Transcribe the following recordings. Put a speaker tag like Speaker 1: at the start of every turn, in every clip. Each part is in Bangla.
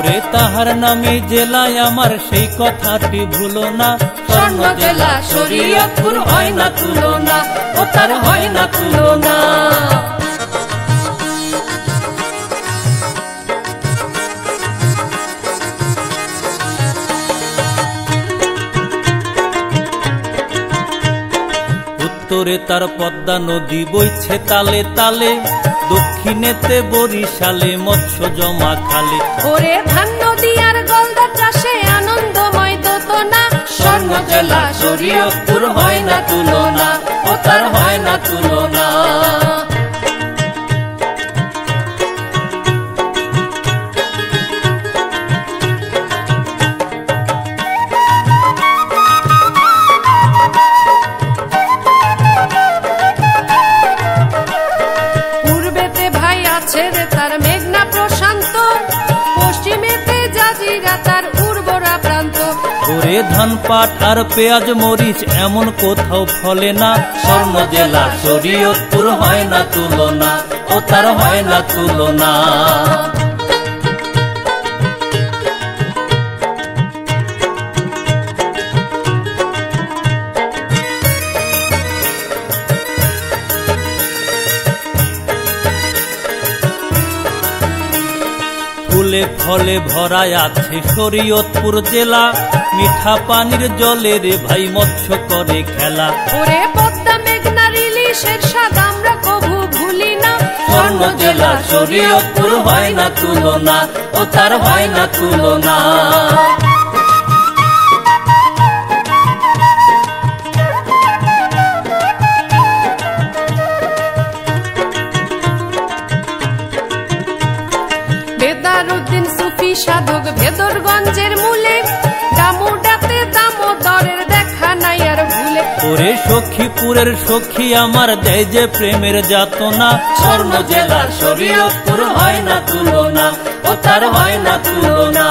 Speaker 1: ওরে তাহার নামে জেলায় আমার সেই কথাটি ভুলো না,
Speaker 2: স্বর্ণ জেলা শরীয়তপুর হয় না তুলনা, ও তার হয় না তুলনা।
Speaker 1: উত্তরে তার পদ্মা নদী বইছে তালে তালে, দক্ষিণেতে বরিশালে মৎস্য জমা খালে।
Speaker 2: ওরে ধান নদী আর গলদা চাষে আনন্দময় দোতনা, স্বর্ণ জেলা শরীয়তপুর হয় না তুলনা, ও তার হয় না তুলনা। তার মেঘনা প্রশান্ত, পশ্চিমেতে জাজিরা তার উর্বরা প্রান্ত।
Speaker 1: ওরে ধান পাট আর পেঁয়াজ মরিচ এমন কোথাও ফলে না, স্বর্ণ জেলা শরীয়তপুর হয় না তুলনা, ও তার হয় না তুলনা। ফুলে ফলে ভরায় আছে শরীয়তপুর জেলা, মিঠা পানির জলে রে ভাই মৎস্য করে খেলা।
Speaker 2: ওরে পদ্মা মেঘনা ইলিশের স্বাদ আমরা কভু ভুলি না,
Speaker 1: স্বর্ণ জেলা শরীয়তপুর হয় না তুলনা, ও তার হয় না তুলনা।
Speaker 2: বেদারুদ্দিন সুফি সাধক ভেদরগঞ্জের মূলে, দামোদাতে দামোদরের দেখা নাই আর ভুলে।
Speaker 1: ওরে সখীপুরের সখী আমার দেয় যে প্রেমের যাতনা, স্বর্ণ জেলা শরীয়তপুর হয় না তুলনা, ও তার হয় না তুলনা।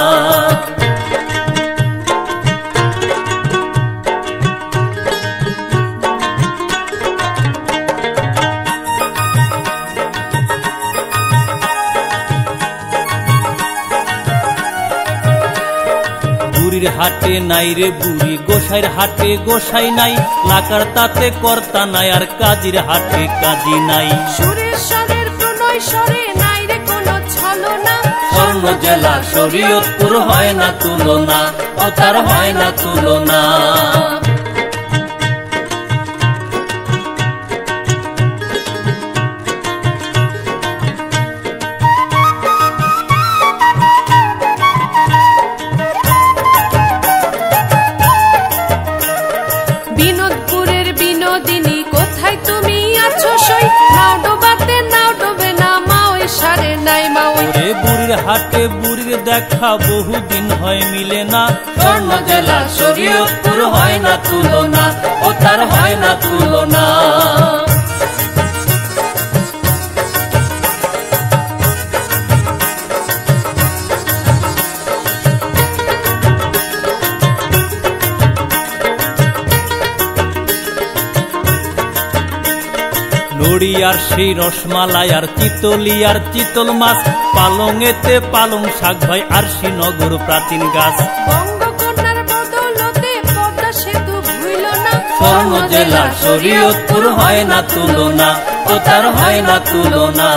Speaker 1: বুড়ির হাটে নাই রে বুড়ি, গোসাইর হাটে গোসাই নাই, লাকার তাতে কর্তা নাই আর কাজীর হাটে কাজী নাই।
Speaker 2: সুরেশ্বরের প্রণয় স্বরে নাই রে কোনো ছলনা,
Speaker 1: স্বর্ণ জেলা শরীয়তপুর হয় না তুলনা, ও তার হয় না তুলনা।
Speaker 2: বিনোদপুরের বিনোদিনী কোথায় তুমি আছো সই, নাও ডোবাতে নাও ডোবে না মা ওই সারে নাই মা ওই।
Speaker 1: ওরে বুড়ির হাটে বুড়ির দেখা বহুদিন হয় মিলে না,
Speaker 2: স্বর্ণ জেলা শরীয়তপুর হয় না তুলনা, ও তার হয় না তুলনা।
Speaker 1: নড়িয়ার সেই রসমালাই আর চিতলি আর চিতল মাছ, পালংয়েতে পালং শাক ভাই আর শ্রীনগর প্রাচীন গাছ।
Speaker 2: বঙ্গকন্যার বদলতে পদ্মা সেতু ভুইল না,
Speaker 1: স্বর্ণ জেলা শরীয়তপুর হয় না তুলনা, ও তার হয় না তুলনা।